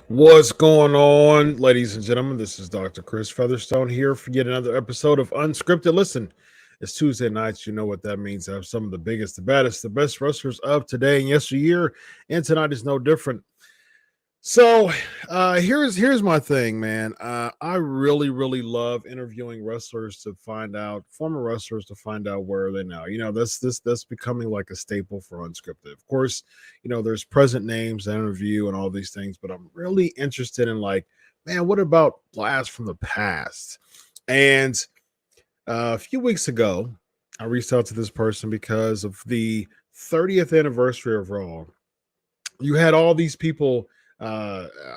What's going on, ladies and gentlemen? This is Dr. Chris Featherstone here for yet another episode of Unscripted. Listen, it's Tuesday nights. You know what that means. I have some of the biggest, the baddest, the best wrestlers of today and yesteryear, and tonight is no different. So here's my thing, man. I really love interviewing wrestlers to find out, former wrestlers to find out where are they now. You know, that's becoming like a staple for Unscripted. Of course, you know, there's present names, that interview, and all these things, but I'm really interested in like, man, what about blasts from the past? And a few weeks ago, I reached out to this person because of the 30th anniversary of Raw. You had all these people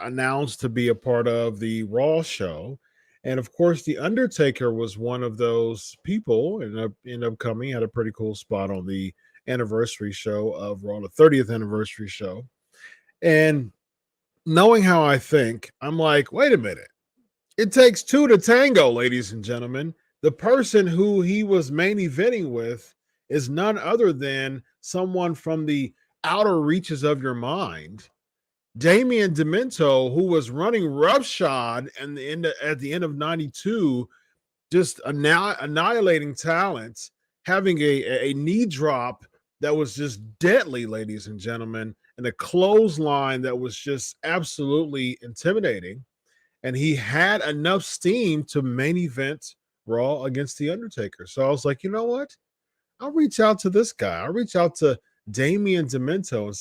announced to be a part of the Raw show, and of course the Undertaker was one of those people, and ended up coming, had a pretty cool spot on the anniversary show of Raw, the 30th anniversary show. And knowing how I think, I'm like, wait a minute, it takes two to tango, ladies and gentlemen. The person who he was main eventing with is none other than someone from the outer reaches of your mind, Damien Demento, who was running roughshod at the end of 92, just annihilating talent, having a knee drop that was just deadly, ladies and gentlemen, and a clothesline that was just absolutely intimidating. And he had enough steam to main event Raw against The Undertaker. So I was like, you know what? I'll reach out to this guy. I'll reach out to Damien Demento and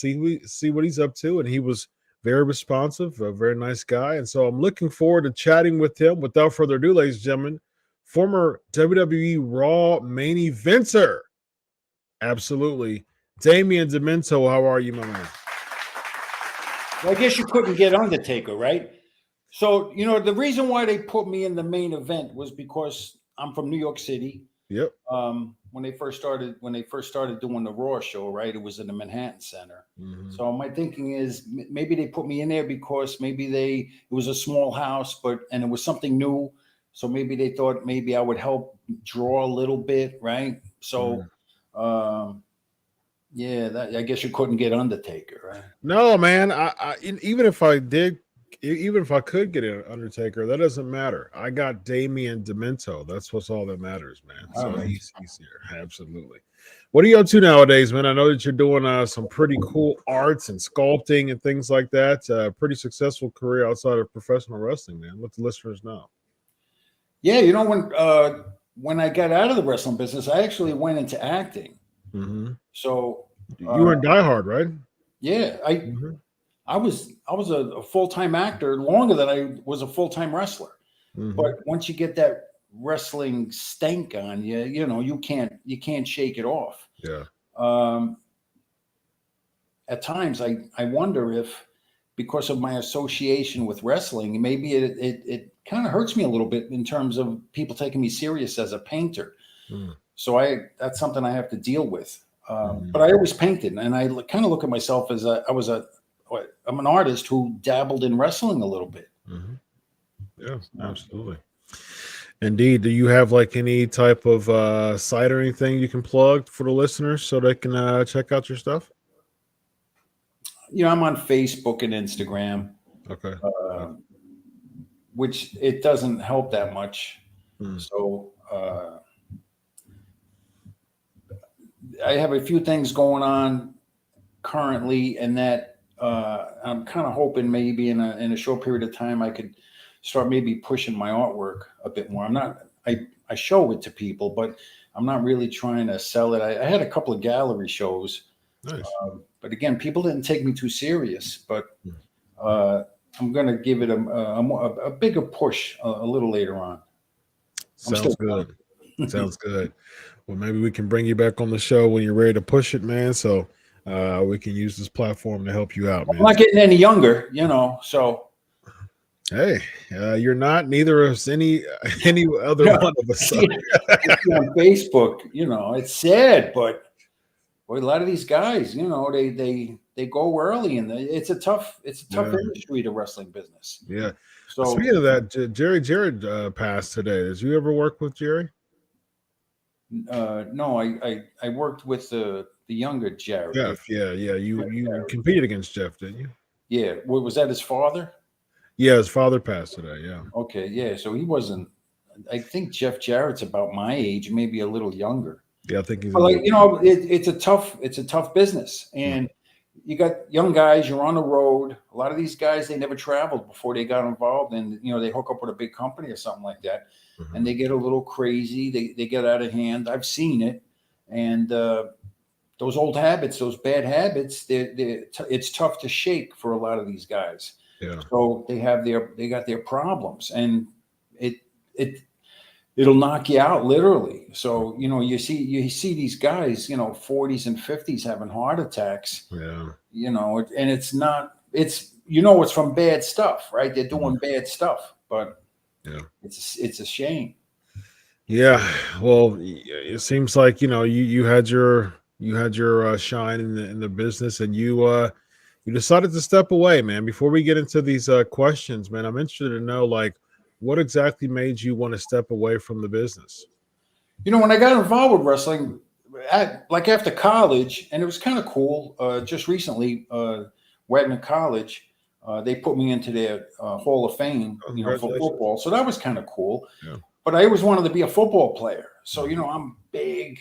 see what he's up to. And he was very responsive, a very nice guy. And so I'm looking forward to chatting with him. Without further ado, ladies and gentlemen, former WWE Raw main eventer. Absolutely. Damien Demento, how are you, my man? Well, I guess you couldn't get Undertaker, right? So, you know, the reason why they put me in the main event was because I'm from New York City. Yep. When they first started doing the Raw show, right, it was in the Manhattan Center. Mm-hmm. So my thinking is maybe they put me in there because it was a small house, and it was something new. So maybe they thought maybe I would help draw a little bit, right? So, I guess you couldn't get Undertaker, right? No, man. Even if I could get an Undertaker, that doesn't matter. I got Damien Demento. That's what's all that matters, man. So he's here. Absolutely. What are you up to nowadays, man? I know that you're doing some pretty cool arts and sculpting and things like that. Pretty successful career outside of professional wrestling, man. Let the listeners know. Yeah, you know, when I got out of the wrestling business, I actually went into acting. Mm-hmm. So you were in Die Hard, right? Yeah, I was a full-time actor longer than I was a full-time wrestler. Mm-hmm. But once you get that wrestling stank on you, you know, you can't shake it off. Yeah. At times I wonder if, because of my association with wrestling, maybe it kind of hurts me a little bit in terms of people taking me serious as a painter. Mm. So that's something I have to deal with. But I always painted, and I kind of look at myself as I'm an artist who dabbled in wrestling a little bit. Mm-hmm. Yeah, absolutely. Indeed. Do you have like any type of site or anything you can plug for the listeners so they can check out your stuff? I'm on Facebook and Instagram, Okay. uh, which it doesn't help that much. Hmm. So I have a few things going on currently, and that I'm kind of hoping maybe in a short period of time I could start maybe pushing my artwork a bit more. I'm not I show it to people, but I'm not really trying to sell it. I had a couple of gallery shows, Nice. but again, people didn't take me too serious. But Hmm. uh, I'm going to give it a bigger push a little later on. I'm Sounds still good. Sounds good. Well, maybe we can bring you back on the show when you're ready to push it, man. So we can use this platform to help you out, I'm man. not getting any younger, so. Hey, you're not. Neither is any other one of us. See, on Facebook, it's sad, but boy, a lot of these guys, they go early, and it's a tough Yeah, industry, the wrestling business. yeah. So Speaking of that, Jerry Jared passed today. Did you ever work with Jerry? no, I worked with the younger Jared. Jeff. Yeah, yeah. You Jared. competed against Jeff, didn't you? Yeah, was that his father? Yeah, his father passed today. Yeah. Okay, yeah. So he wasn't. I think Jeff Jarrett's about my age, maybe a little younger. Yeah, I think he's a But little. it's a tough business, and you got young guys. You're on the road. A lot of these guys, they never traveled before they got involved, and they hook up with a big company or something like that, Mhm. and they get a little crazy. They get out of hand. I've seen it, and those old habits, those bad habits, it's tough to shake for a lot of these guys. Yeah. So they got their problems, and it it it'll knock you out literally. So you see these guys, 40s and 50s having heart attacks. Yeah. And it's not it's it's from bad stuff, right? They're doing bad stuff, but Yeah. it's a shame. Yeah. Well, it seems like you had your shine in the business, and you decided to step away, man. Before we get into these questions, man, I'm interested to know like what exactly made you want to step away from the business. When I got involved with wrestling, like after college, and it was kind of cool. Just recently, Wagner College, they put me into their Hall of Fame, Oh, for congratulations. football. So that was kind of cool. Yeah. But I always wanted to be a football player. So I'm big,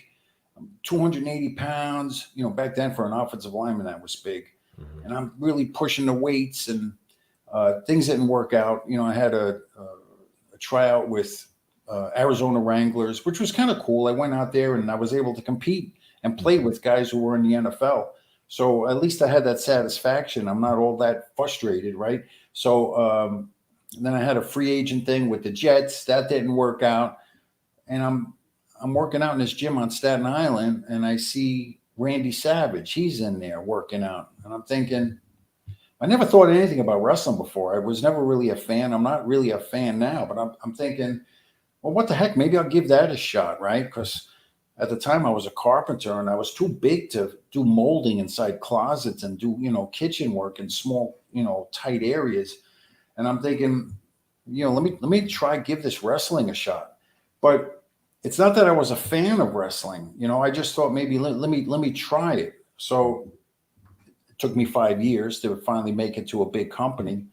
I'm 280 pounds. Back then for an offensive lineman, that was big. Mhm. And I'm really pushing the weights, and things didn't work out. I had a tryout with Arizona Wranglers, which was kind of cool. I went out there and I was able to compete and play with guys who were in the NFL. So at least I had that satisfaction. I'm not all that frustrated, right? So then I had a free agent thing with the Jets. That didn't work out. And I'm working out in this gym on Staten Island, and I see Randy Savage. He's in there working out. And I'm thinking, I never thought anything about wrestling before. I was never really a fan. I'm not really a fan now, but I'm thinking, well, what the heck? Maybe I'll give that a shot, right? Because at the time I was a carpenter, and I was too big to do molding inside closets and do, kitchen work in small, tight areas. And I'm thinking, let me try give this wrestling a shot. But it's not that I was a fan of wrestling. I just thought maybe let me try it. So it took me 5 years to finally make it to a big company.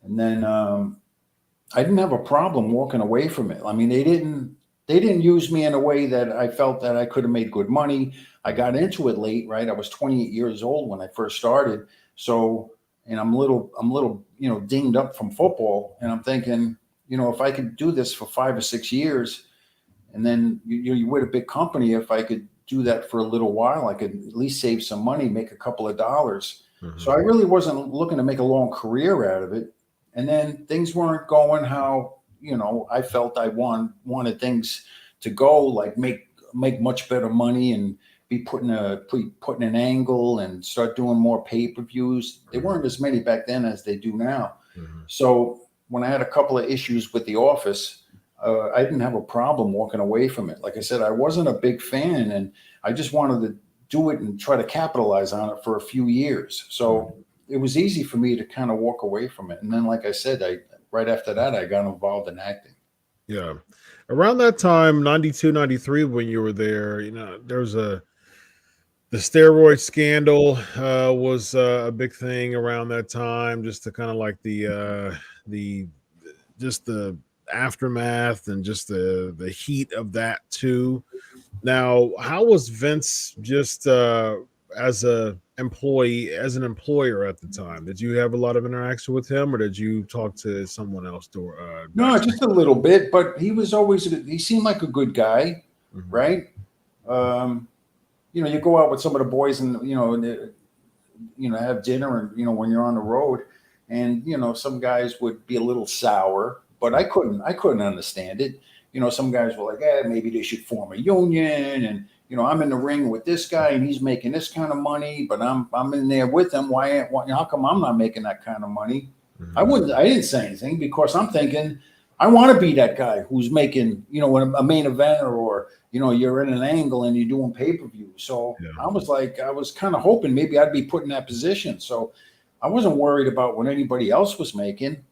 And then I didn't have a problem walking away from it. I mean, they didn't use me in a way that I felt that I could have made good money. I got into it late, right? I was 28 years old when I first started. So, and I'm a little, dinged up from football. And I'm thinking, if I could do this for 5 or 6 years, and then you with a big company, if I could do that for a little while, I could at least save some money, make a couple of dollars. Mhm. So I really wasn't looking to make a long career out of it. And then things weren't going how, I felt I wanted things to go, like make much better money and be putting an angle and start doing more pay-per-views. There weren't as many back then as they do now. Mhm. So when I had a couple of issues with the office, I didn't have a problem walking away from it. Like I said, I wasn't a big fan, and I just wanted to do it and try to capitalize on it for a few years. So it was easy for me to kind of walk away from it. And then, like I said, right after that, I got involved in acting. Yeah. Around that time, 92, 93, when you were there, there was the steroid scandal was a big thing around that time, just to kind of like the just the aftermath and just the heat of that too. Now, how was Vince just as as an employer at the time? Did you have a lot of interaction with him, or did you talk to someone else No, backstage? just a little bit, but he was always, he seemed like a good guy, Mhm. right? Um, you go out with some of the boys and, have dinner and, when you're on the road and, some guys would be a little sour, but I couldn't understand it. Some guys were like, maybe they should form a union. And, I'm in the ring with this guy and he's making this kind of money, but I'm in there with him. How come I'm not making that kind of money? Mhm. I didn't say anything because I'm thinking, I want to be that guy who's making, a main eventer or, you're in an angle and you're doing pay-per-view. So Yeah. I was kind of hoping maybe I'd be put in that position. So I wasn't worried about what anybody else was making.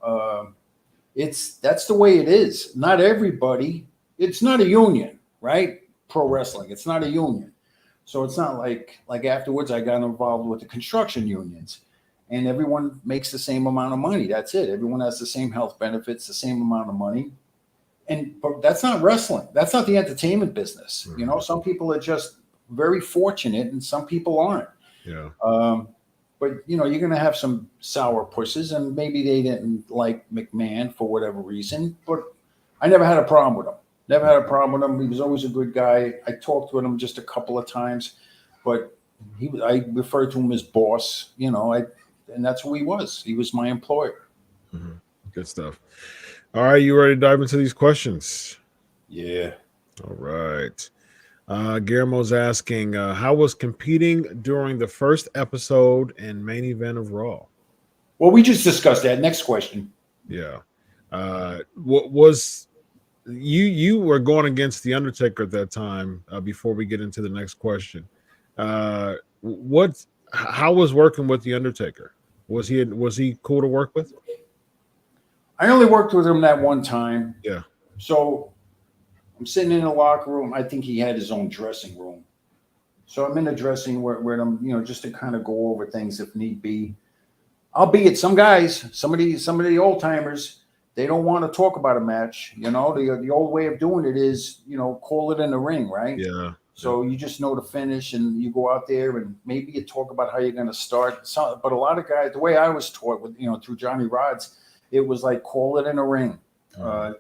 That's the way it is. Not everybody, it's not a union, right? Pro wrestling, it's not a union. So it's not like afterwards I got involved with the construction unions and everyone makes the same amount of money. That's it. Everyone has the same health benefits, the same amount of money. But that's not wrestling. That's not the entertainment business. Mhm. Some people are just very fortunate and some people aren't. Yeah. But you're going to have some sour pusses, and maybe they didn't like McMahon for whatever reason. But I never had a problem with him. Never had a problem with him. He was always a good guy. I talked with him just a couple of times, but I referred to him as boss. And that's who he was. He was my employer. Mhm. Good stuff. All right, you ready to dive into these questions? Yeah. All right. Guillermo's asking, how was competing during the first episode and main event of Raw? Well, we just discussed that. Next question. Yeah. What was you were going against the Undertaker at that time? Before we get into the next question, what? How was working with the Undertaker? Was he cool to work with? I only worked with him that one time. Yeah. So I'm sitting in the locker room. I think he had his own dressing room. So I'm in the dressing where I'm, just to kind of go over things if need be. Albeit some guys, some of the old timers, they don't want to talk about a match. The old way of doing it is, call it in the ring, right? Yeah. So you just know the finish and you go out there and maybe you talk about how you're going to start. But a lot of guys, the way I was taught with, through Johnny Rodz, it was like call it in a ring.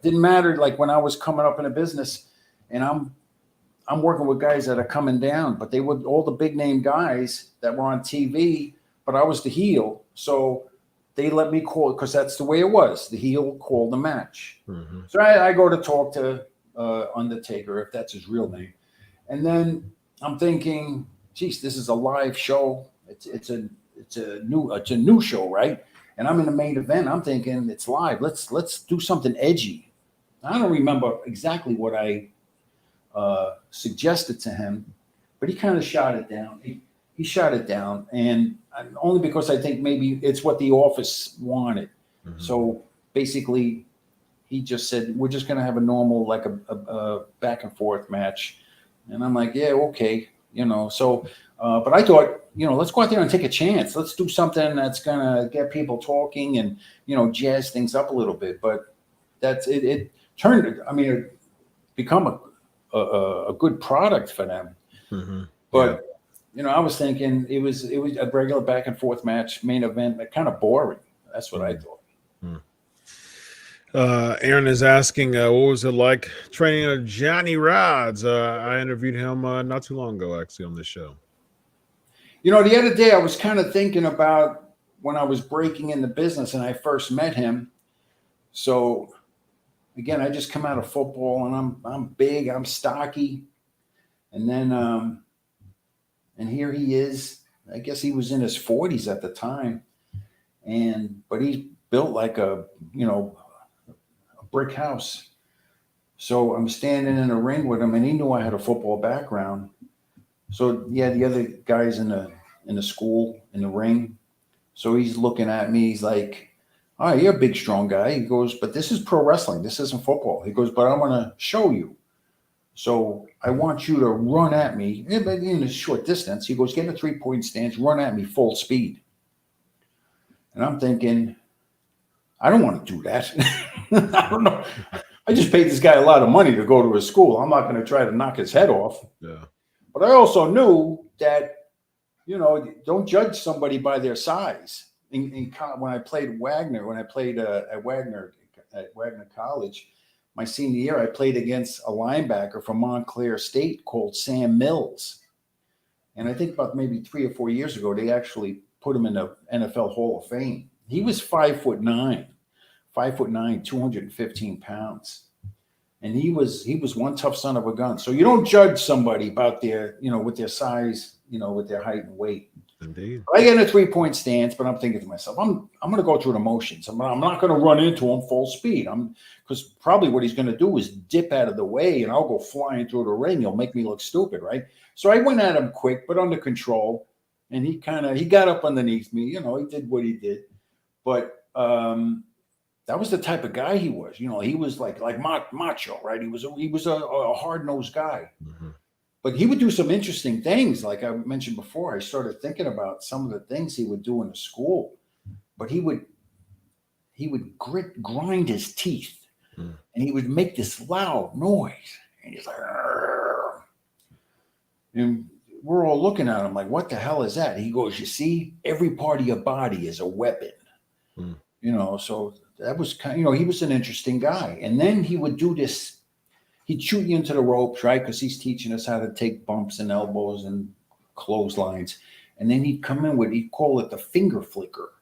Didn't matter like when I was coming up in a business and I'm working with guys that are coming down, but they were all the big name guys that were on TV, but I was the heel. So they let me call it because that's the way it was. The heel called the match. Mm-hmm. So I go to talk to Undertaker, if that's his real name. And then I'm thinking, geez, this is a live show. It's a new show, right? And I'm in the main event. I'm thinking it's live. Let's do something edgy. I don't remember exactly what I suggested to him, but he kind of shot it down. He shot it down, and only because I think maybe it's what the office wanted. Mm-hmm. So basically, he just said we're just going to have a normal like a back and forth match, and I'm like, yeah, okay, So, but I thought, let's go out there and take a chance. Let's do something that's going to get people talking and jazz things up a little bit. But that's it. It turned. I mean, it become a good product for them. Mm-hmm. But I was thinking it was a regular back and forth match, main event, but kind of boring. That's what I thought. Aaron is asking, what was it like training Johnny Rodz? I interviewed him not too long ago, actually, on this show. The other day I was kind of thinking about when I was breaking in the business and I first met him. So again, I just come out of football and I'm big, I'm stocky, and then and here he is. I guess he was in his 40s at the time, but he's built like a brick house. So I'm standing in a ring with him, and he knew I had a football background. So yeah, the other guys in the school in the ring. So he's looking at me. He's like, all right, you're a big, strong guy. He goes, but this is pro wrestling. This isn't football. He goes, but I'm going to show you. So I want you to run at me in a short distance. He goes, get in a 3-point stance, run at me full speed. And I'm thinking, I don't want to do that. I don't know. I just paid this guy a lot of money to go to his school. I'm not going to try to knock his head off. Yeah. But I also knew that, don't judge somebody by their size. When I played Wagner, at Wagner College, my senior year, I played against a linebacker from Montclair State called Sam Mills. And I think about maybe 3 or 4 years ago, they actually put him in the NFL Hall of Fame. He was 5'9", 215 pounds. And he was one tough son of a gun. So you don't judge somebody about their, with their size, with their height and weight. Indeed. I get in a 3-point stance, but I'm thinking to myself, I'm going to go through the motions. I'm not going to run into him full speed. Because probably what he's going to do is dip out of the way, and I'll go flying through the ring. He'll make me look stupid, right? So I went at him quick, but under control, and he got up underneath me. He did what he did, but that was the type of guy he was. He was like macho, right? He was a hard-nosed guy. Mm-hmm. But he would do some interesting things. Like I mentioned before, I started thinking about some of the things he would do in the school. But he would grind his teeth, and he would make this loud noise. And he's like, argh. And we're all looking at him like, what the hell is that? He goes, you see, every part of your body is a weapon. So that was kind of, he was an interesting guy. And then he would do this. He'd shoot you into the ropes, right? Because he's teaching us how to take bumps and elbows and clotheslines. And then he'd come in he'd call it the finger flicker.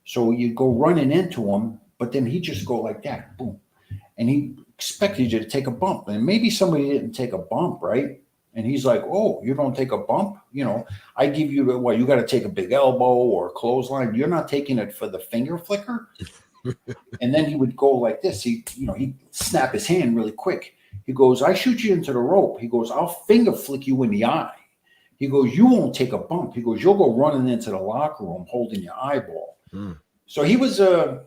So you'd go running into him, but then he'd just go like that, boom. And he expected you to take a bump. And maybe somebody didn't take a bump, right? And he's like, oh, you don't take a bump? I give you you got to take a big elbow or a clothesline. You're not taking it for the finger flicker? And then he would go like this. He'd snap his hand really quick. He goes, I shoot you into the rope. He goes, I'll finger flick you in the eye. He goes, you won't take a bump. He goes, you'll go running into the locker room holding your eyeball. So he was a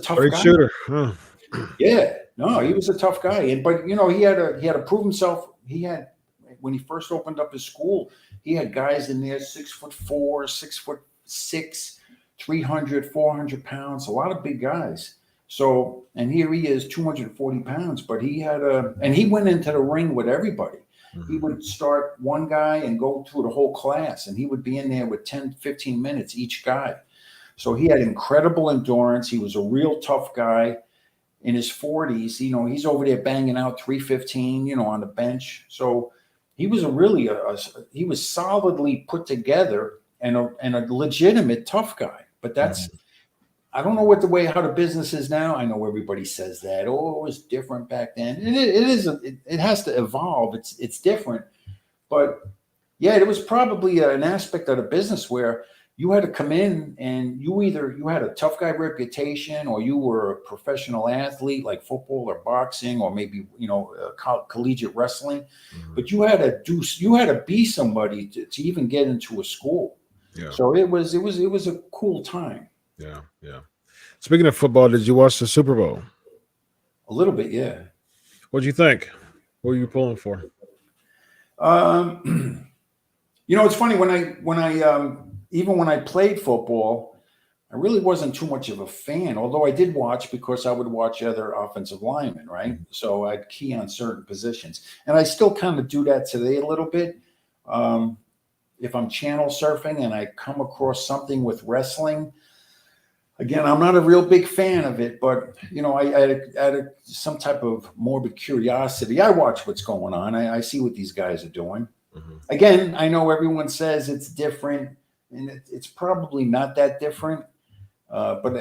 tough Great guy. Shooter. Huh. Yeah, no, he was a tough guy. But he had to prove himself. When he first opened up his school, he had guys in there 6'4", 6'6", 300, 400 pounds, a lot of big guys. So, and here he is, 240 pounds, but he went into the ring with everybody. Mm-hmm. He would start one guy and go through the whole class, and he would be in there with 10, 15 minutes each guy. So he had incredible endurance. He was a real tough guy in his 40s. He's over there banging out 315, on the bench. So he was he was solidly put together and a legitimate tough guy. But that's, I don't know how the business is now. I know everybody says that. Oh, it was different back then. It has to evolve. It's different. But yeah, it was probably an aspect of the business where you had to come in and you had a tough guy reputation, or you were a professional athlete like football or boxing, or maybe, collegiate wrestling. Mm-hmm. But you had to be somebody to even get into a school. Yeah. So it was a cool time. Yeah, yeah. Speaking of football, did you watch the Super Bowl? A little bit, yeah. What'd you think? What were you pulling for? It's funny when I even when I played football, I really wasn't too much of a fan. Although I did watch, because I would watch other offensive linemen, right? So I'd key on certain positions, and I still kind of do that today a little bit. If I'm channel surfing and I come across something with wrestling. Again, I'm not a real big fan of it, but, I had some type of morbid curiosity. I watch what's going on. I see what these guys are doing. Mm-hmm. Again, I know everyone says it's different, and it's probably not that different. But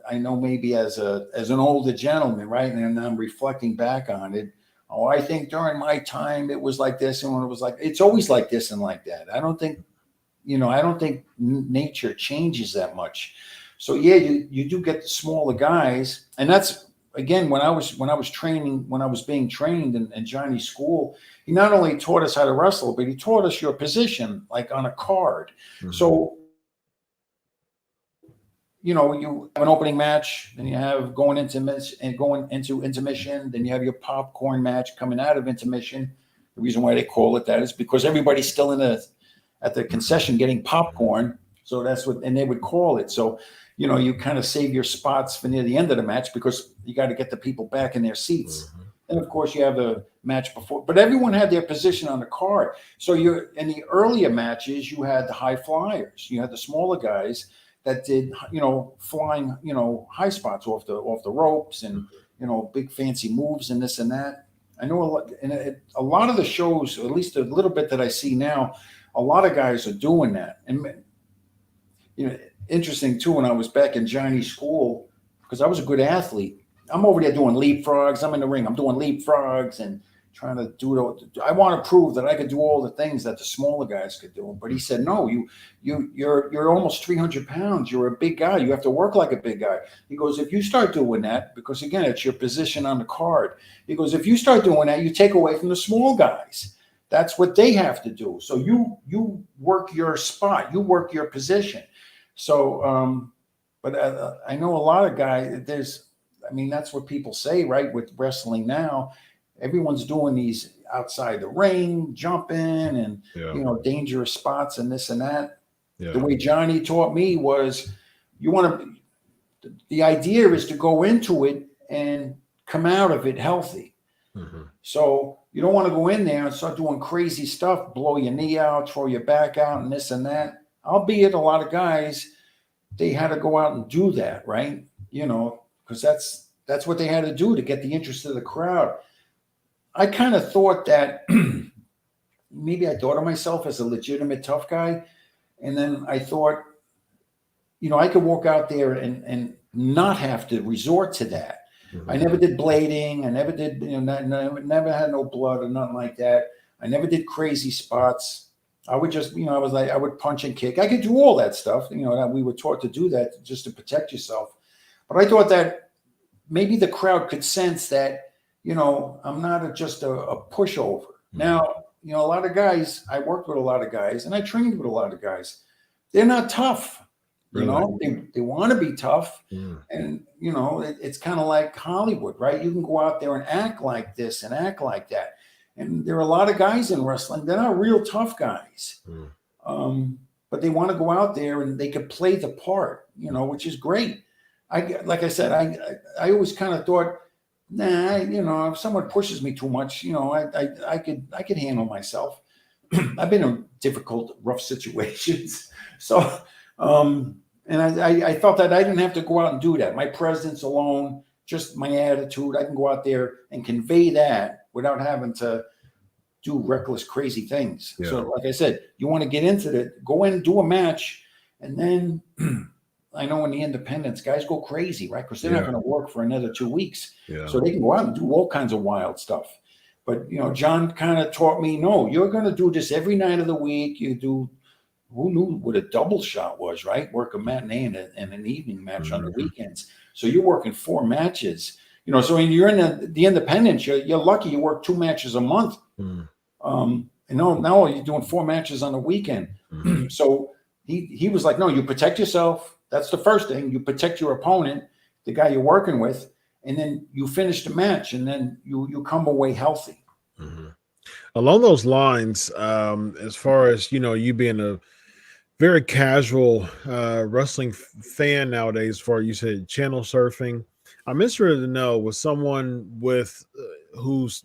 I know maybe as an older gentleman, right, and I'm reflecting back on it. Oh, I think during my time it was like this, and when it was like, it's always like this and like that. I don't think nature changes that much. So yeah, you do get the smaller guys, and that's, again, when I was being trained in Johnny's school, he not only taught us how to wrestle, but he taught us your position, like on a card. Mm-hmm. So you know, you have an opening match, then you have going into intermission, then you have your popcorn match coming out of intermission. The reason why they call it that is because everybody's still at the concession getting popcorn. So that's what, and they would call it. So, you know, you kind of save your spots for near the end of the match because you got to get the people back in their seats. And of course, you have the match before, but everyone had their position on the card. So you're in the earlier matches, you had the high flyers, you had the smaller guys that did, you know, flying, you know, high spots off the ropes and, you know, big fancy moves and this and that. I know a lot of the shows, or at least a little bit that I see now, a lot of guys are doing that. And, you know, interesting too, when I was back in Johnny's school, because I was a good athlete, I'm over there doing leapfrogs. I'm in the ring. I'm doing leapfrogs and trying to do it. I want to prove that I could do all the things that the smaller guys could do. But he said, no, you're almost 300 pounds. You're a big guy. You have to work like a big guy. He goes, if you start doing that, because again, it's your position on the card. He goes, if you start doing that, you take away from the small guys. That's what they have to do. So you work your spot. You work your position. So, but I know a lot of guys, that's what people say, right? With wrestling now, everyone's doing these outside the ring, jumping and, you know, dangerous spots and this and that. The way Johnny taught me was the idea is to go into it and come out of it healthy. So you don't want to go in there and start doing crazy stuff, blow your knee out, throw your back out and this and that. Albeit a lot of guys, they had to go out and do that, right? You know, because that's what they had to do to get the interest of the crowd. I kind of thought that maybe I thought of myself as a legitimate tough guy. And then I thought, you know, I could walk out there and not have to resort to that. I never did blading. I never did, you know, never had no blood or nothing like that. I never did crazy spots. I would just, you know, I would punch and kick. I could do all that stuff, you know, that we were taught to do that just to protect yourself. But I thought that maybe the crowd could sense that, you know, I'm not just a pushover. Now, you know, a lot of guys, I worked with a lot of guys and I trained with a lot of guys. They're not tough. You know, they want to be tough. And, you know, it's kind of like Hollywood, right? You can go out there and act like this and act like that. And there are a lot of guys in wrestling. They're not real tough guys. But they want to go out there and they could play the part, you know, which is great. Like I said, I always kind of thought, nah, you know, if someone pushes me too much, you know, I could handle myself. I've been in difficult, rough situations. So, and I felt that I didn't have to go out and do that. My presence alone, just my attitude, I can go out there and convey that without having to do reckless, crazy things. So like I said, you want to get into it, go in, do a match. And then I know in the independents, guys go crazy, right? Because they're not going to work for another 2 weeks. So they can go out and do all kinds of wild stuff. But, you know, John kind of taught me, no, you're going to do this every night of the week. You do. Who knew what a double shot was, right? Work a matinee and an evening match on the weekends. So you're working 4 matches, you know. So when you're in the independents, you're lucky you work 2 matches a month. And now you're doing 4 matches on the weekend. So he was like, no, you protect yourself. That's the first thing. You protect your opponent, the guy you're working with, and then you finish the match, and then you come away healthy. Along those lines, as far as, you know, you being a very casual wrestling fan nowadays, for you said channel surfing, I'm interested to know, with someone with who's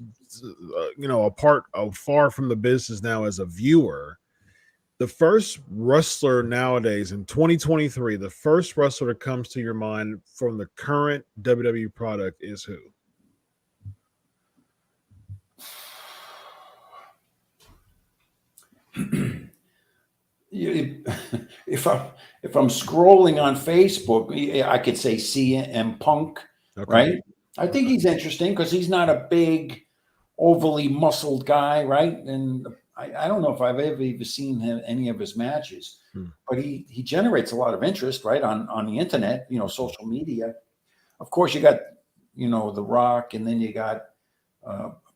you know, far from the business now as a viewer, the first wrestler nowadays in 2023, the first wrestler that comes to your mind from the current WWE product is who? If I'm scrolling on Facebook, I could say CM Punk, right? I think he's interesting because he's not a big, overly muscled guy, right? And I don't know if I've ever even seen any of his matches, but he generates a lot of interest, right, on the internet, you know, social media. Of course, you got, you know, The Rock, and then you got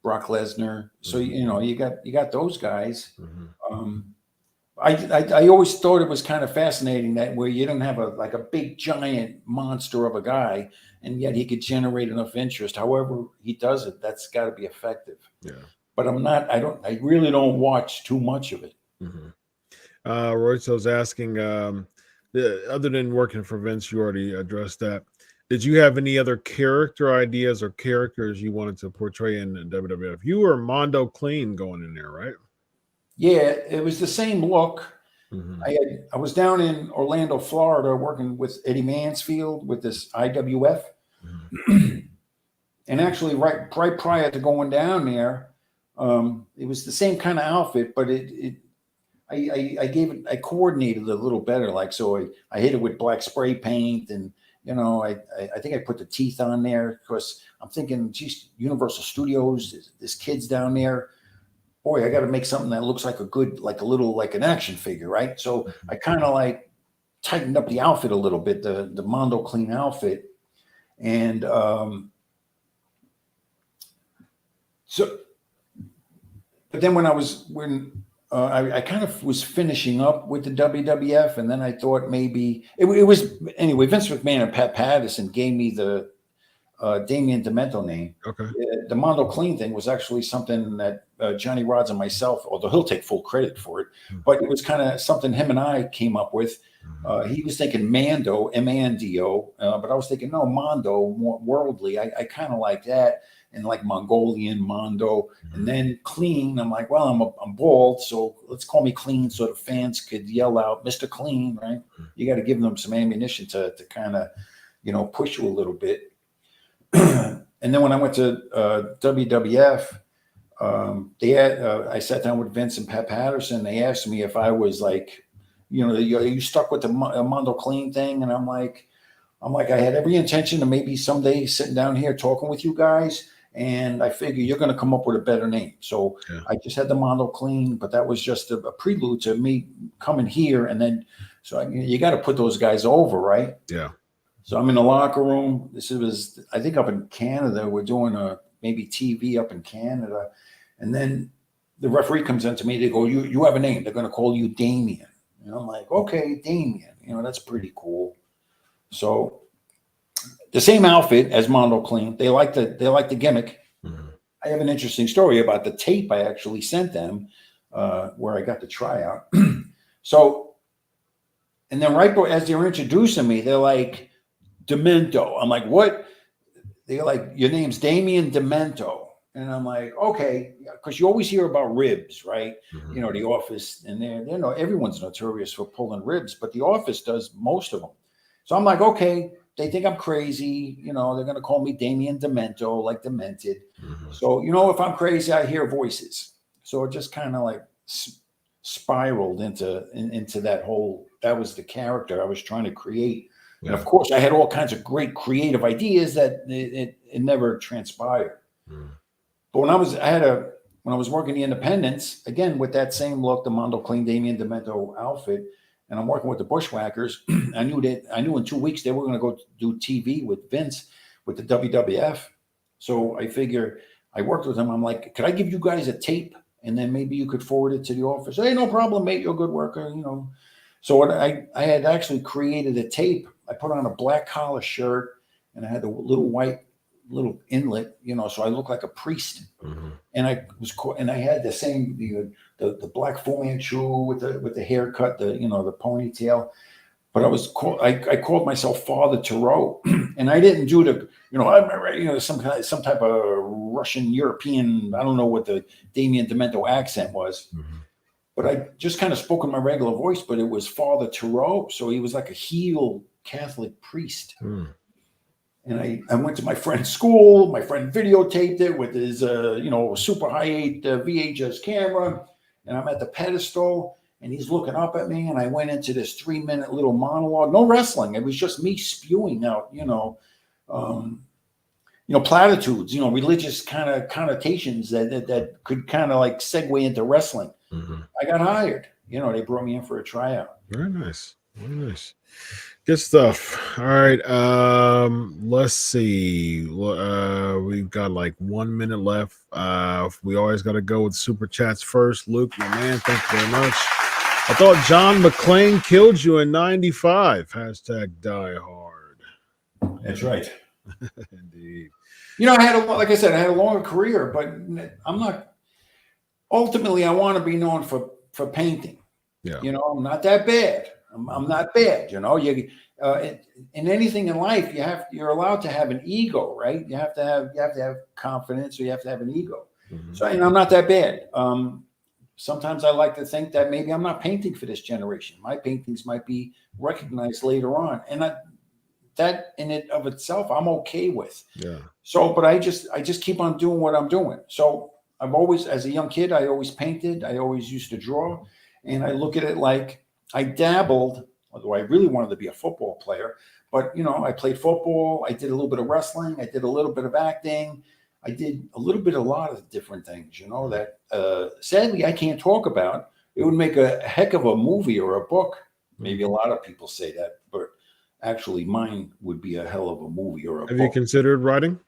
Brock Lesnar. So you know, you got those guys. I always thought it was kind of fascinating that where you don't have a big giant monster of a guy, and yet he could generate enough interest. However he does it, that's got to be effective. Yeah. But I really don't watch too much of it. Mm-hmm. Royce asking, other than working for Vince, you already addressed that. Did you have any other character ideas or characters you wanted to portray in WWF? You were Mondo Clean going in there, right? Yeah, it was the same look. Mm-hmm. I was down in Orlando, Florida, working with Eddie Mansfield with this IWF. Mm-hmm. And actually, right prior to going down there, it was the same kind of outfit, but I coordinated it a little better. Like, so I hit it with black spray paint, and I think I put the teeth on there because I'm thinking, geez, Universal Studios, there's kids down there. Boy, I got to make something that looks like like an action figure, right? So I kind of like tightened up the outfit a little bit, the Mondo Clean outfit, and but then when I kind of was finishing up with the WWF, and then I thought maybe it was anyway. Vince McMahon and Pat Patterson gave me the Damien Demento name. Okay. The Mondo Clean thing was actually something that Johnny Rodz and myself, although he'll take full credit for it, but it was kind of something him and I came up with. He was thinking Mando, M-A-N-D-O, but I was thinking, no, Mondo, more worldly. I kind of like that, and like Mongolian, Mondo, and then Clean. I'm like, well, I'm bald, so let's call me Clean so the fans could yell out, Mr. Clean, right? You got to give them some ammunition to kind of, push you a little bit. And then when I went to WWF, I sat down with Vince and Pat Patterson. They asked me if I was like, you stuck with the Mondo Clean thing, and I'm like, I had every intention of maybe someday sitting down here talking with you guys, and I figure you're going to come up with a better name. So yeah. I just had the Mondo Clean, but that was just a prelude to me coming here, and then you got to put those guys over, right? Yeah. So I'm in the locker room. This was, I think, up in Canada. We're doing maybe TV up in Canada. And then the referee comes in to me. They go, you have a name. They're going to call you Damien. And I'm like, okay, Damien. That's pretty cool. So the same outfit as Mondo Clean. They like the gimmick. Mm-hmm. I have an interesting story about the tape I actually sent them where I got the tryout. So, and then right as they were introducing me, they're like, Demento. I'm like, what? They're like, your name's Damien Demento. And I'm like, okay, because you always hear about ribs, right? Mm-hmm. The Office, and they're everyone's notorious for pulling ribs, but the Office does most of them. So I'm like, okay, they think I'm crazy. They're going to call me Damien Demento, like demented. Mm-hmm. So, if I'm crazy, I hear voices. So it just kind of like spiraled into that whole, that was the character I was trying to create. Yeah. And of course, I had all kinds of great creative ideas that it never transpired. Mm. But when I was working the independents, again with that same look, the Mondo Clean Damien Demento outfit, and I'm working with the Bushwhackers, I knew in 2 weeks they were going to go do TV with Vince with the WWF. So I figure I worked with them. I'm like, could I give you guys a tape, and then maybe you could forward it to the office? Hey, no problem, mate. You're a good worker, So what I had actually created a tape. I put on a black collar shirt, and I had a little white inlet, so I looked like a priest. Mm-hmm. And I had the same the black Fu Manchu with the haircut, the ponytail. But I called myself Father Tarot, and I didn't do some type of Russian European. I don't know what the Damien Demento accent was. Mm-hmm. But I just kind of spoke in my regular voice, but it was Father Tarot. So he was like a heel Catholic priest. Mm. And I went to my friend's school. My friend videotaped it with his, super high 8 VHS camera. And I'm at the pedestal, and he's looking up at me. And I went into this 3-minute little monologue. No wrestling. It was just me spewing out, platitudes, religious kind of connotations that could kind of like segue into wrestling. Mm-hmm. I got hired. They brought me in for a tryout. Very nice. Very nice. Good stuff. All right. Let's see. We've got like 1 minute left. We always got to go with super chats first. Luke, my man, thank you very much. I thought John McClane killed you in '95. Hashtag die hard. That's right. Indeed. You know, like I said, I had a longer career, but I'm not. Ultimately, I want to be known for painting. Yeah. You know, I'm not that bad. I'm not bad. You know, in anything in life, you're allowed to have an ego, right? You have to have confidence, or you have to have an ego. Mm-hmm. So, and I'm not that bad. Sometimes I like to think that maybe I'm not painting for this generation. My paintings might be recognized later on, and that in it of itself, I'm okay with. Yeah. So, but I just keep on doing what I'm doing. So I've always, as a young kid, I always painted. I always used to draw, and I look at it like I dabbled. Although I really wanted to be a football player, but you know, I played football. I did a little bit of wrestling. I did a little bit of acting. I did a lot of different things. You know that sadly I can't talk about. It would make a heck of a movie or a book. Maybe a lot of people say that, but actually, mine would be a hell of a movie or a book. Have you considered writing?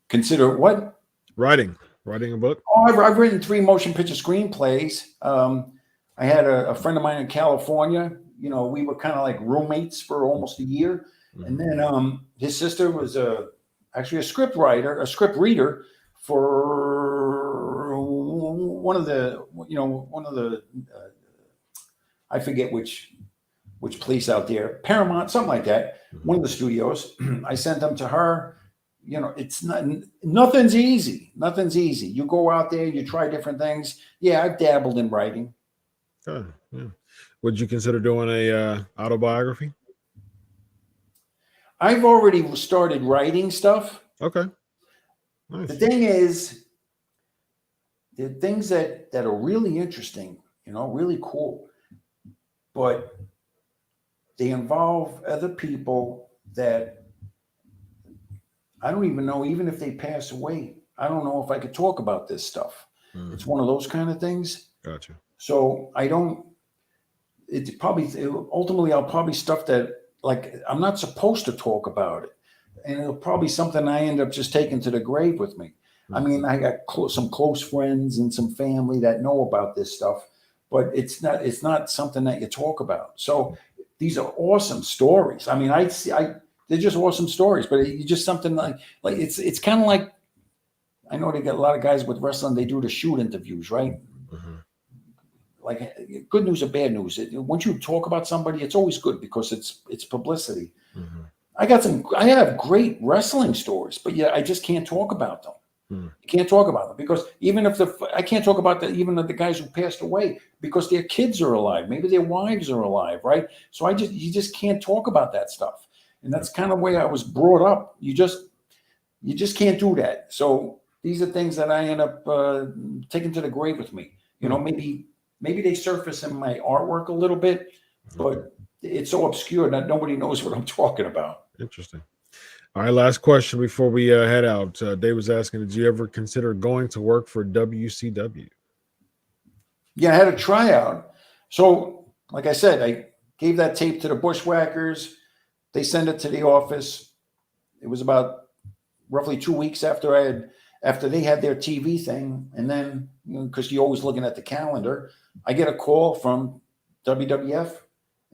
Consider what? Writing a book? Oh, I've written 3 motion picture screenplays. I had a friend of mine in California. You know, we were kind of like roommates for almost a year. Mm-hmm. And then his sister was actually a script reader for one of the I forget which place out there, Paramount, something like that, one of the studios. I sent them to her. You know, nothing's easy. Nothing's easy. You go out there, you try different things. Yeah, I've dabbled in writing. Oh, yeah. Would you consider doing a autobiography? I've already started writing stuff. Okay. Nice. The thing is, there are things that are really interesting, you know, really cool, but they involve other people that I don't even know, even if they pass away. I don't know if I could talk about this stuff. Mm. It's one of those kind of things. Gotcha. So ultimately I'll probably stuff that, like, I'm not supposed to talk about it. And it'll probably something I end up just taking to the grave with me. Mm-hmm. I mean, I got some close friends and some family that know about this stuff, but it's not something that you talk about. So these are awesome stories. I mean, they're just awesome stories, but it's just something like it's kind of like, I know they got a lot of guys with wrestling, they do the shoot interviews, right? Mm-hmm. Like good news or bad news. Once you talk about somebody, it's always good because it's publicity. Mm-hmm. I have great wrestling stories, but yeah, I just can't talk about them. Mm-hmm. I can't talk about them because I can't talk about even the guys who passed away because their kids are alive. Maybe their wives are alive, right? So you just can't talk about that stuff. And that's kind of the way I was brought up. You just can't do that. So these are things that I end up taking to the grave with me. You know, maybe they surface in my artwork a little bit, but it's so obscure that nobody knows what I'm talking about. Interesting. All right, last question before we head out. Dave was asking, did you ever consider going to work for WCW? Yeah, I had a tryout. So, like I said, I gave that tape to the Bushwhackers. They sent it to the office. It was about roughly 2 weeks after they had their TV thing. And then, because you're always looking at the calendar, I get a call from WWF,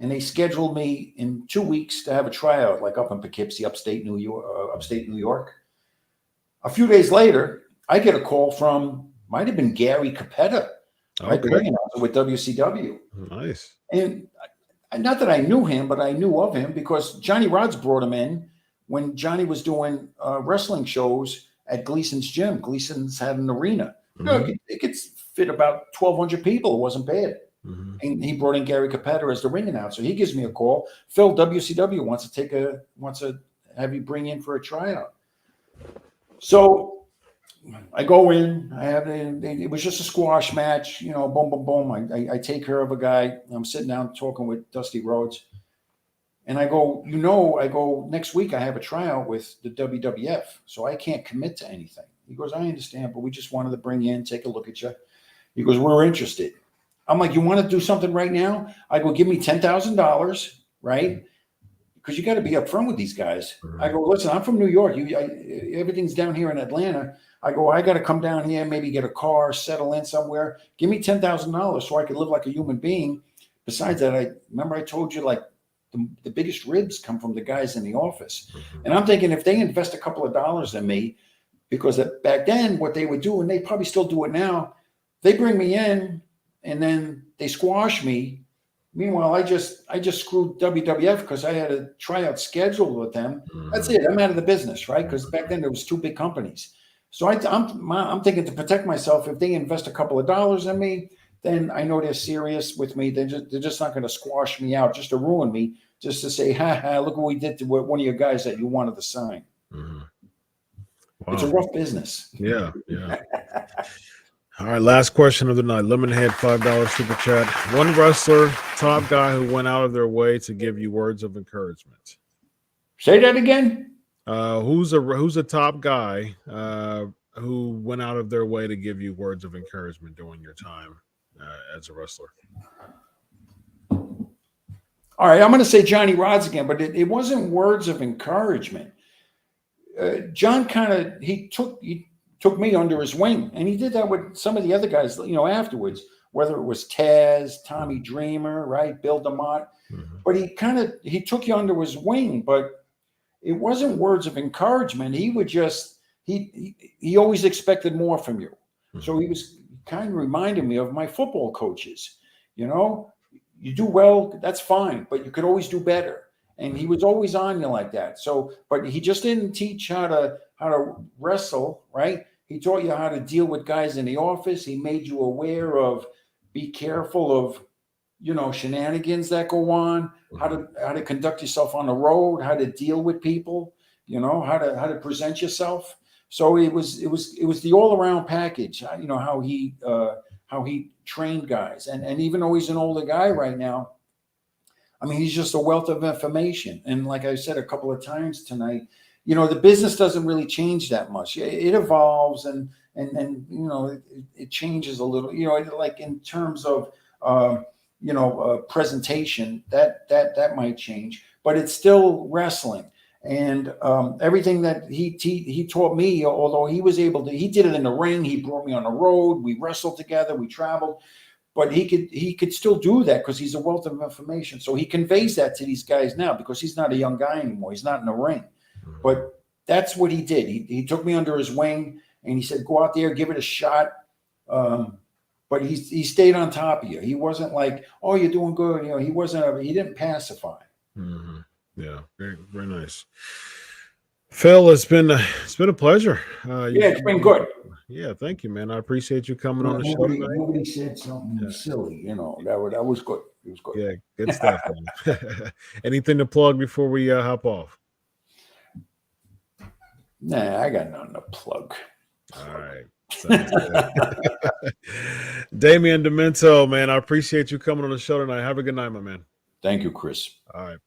and they scheduled me in 2 weeks to have a tryout, like up in Poughkeepsie, upstate New York. A few days later, I get a call from, might have been Gary Capetta, right, the ring announcer with WCW. Nice. And not that I knew him, but I knew of him because Johnny Rodz brought him in when Johnny was doing wrestling shows at Gleason's gym. Gleason's had an arena. Mm-hmm. It could fit about 1,200 people. It wasn't bad. Mm-hmm. And he brought in Gary Capetta as the ring announcer. He gives me a call. Phil, WCW wants to have you bring in for a tryout. So I go in. It was just a squash match. You know, boom, boom, boom. I take care of a guy. I'm sitting down talking with Dusty Rhodes. And I go, next week I have a tryout with the WWF, so I can't commit to anything. He goes, I understand, but we just wanted to bring you in, take a look at you. He goes, we're interested. I'm like, you want to do something right now? I go, give me $10,000, right? Because you got to be upfront with these guys. Mm-hmm. I go, listen, I'm from New York. Everything's down here in Atlanta. I go, I got to come down here, maybe get a car, settle in somewhere. Give me $10,000 so I could live like a human being. Besides that, I told you, like, the biggest ribs come from the guys in the office. And I'm thinking, if they invest a couple of dollars in me, because back then what they would do, and they probably still do it now, they bring me in and then they squash me. Meanwhile, I just screwed WWF because I had a tryout scheduled with them. That's it. I'm out of the business, right? Because back then there was 2 big companies. So I'm thinking, to protect myself, if they invest a couple of dollars in me, then I know they're serious with me. They're just not going to squash me out just to ruin me, just to say, look what we did to one of your guys that you wanted to sign. Wow. It's a rough business. Yeah. All right, last question of the night. Lemonhead, $5 super chat. One wrestler, top guy who went out of their way to give you words of encouragement. Say that again. Who's a top guy who went out of their way to give you words of encouragement during your time as a wrestler? All right, I'm going to say Johnny Rodz again, but it wasn't words of encouragement. John he took me under his wing, and he did that with some of the other guys, afterwards, whether it was Taz, Tommy Dreamer, right, Bill DeMott. But he took you under his wing, but it wasn't words of encouragement. He would just, he always expected more from you. So he was kind of reminding me of my football coaches. You do well, that's fine, but you could always do better. And he was always on you like that. So, but he just didn't teach how to wrestle, right? He taught you how to deal with guys in the office. He made you aware of, be careful of, shenanigans that go on, how to conduct yourself on the road, how to deal with people, how to present yourself. So it was the all around package. How he trained guys, and even though he's an older guy right now, I mean, he's just a wealth of information. And like I said a couple of times tonight, the business doesn't really change that much. It evolves and it changes a little. Like in terms of presentation, that might change, but it's still wrestling. And everything that he taught me, although he did it in the ring. He brought me on the road. We wrestled together. We traveled. But he could still do that because he's a wealth of information. So he conveys that to these guys now because he's not a young guy anymore. He's not in the ring. But that's what he did. He took me under his wing and he said, go out there, give it a shot. But he stayed on top of you. He wasn't like, oh, you're doing good. He didn't pacify. Yeah, very, very nice. Phil, it's been a pleasure. It's been good. Yeah, thank you, man. I appreciate you coming on the show tonight. Nobody said something silly, that was good. It was good. Yeah, good stuff, man. Anything to plug before we hop off? Nah, I got nothing to plug. All right. Damien Demento, man, I appreciate you coming on the show tonight. Have a good night, my man. Thank you, Chris. All right.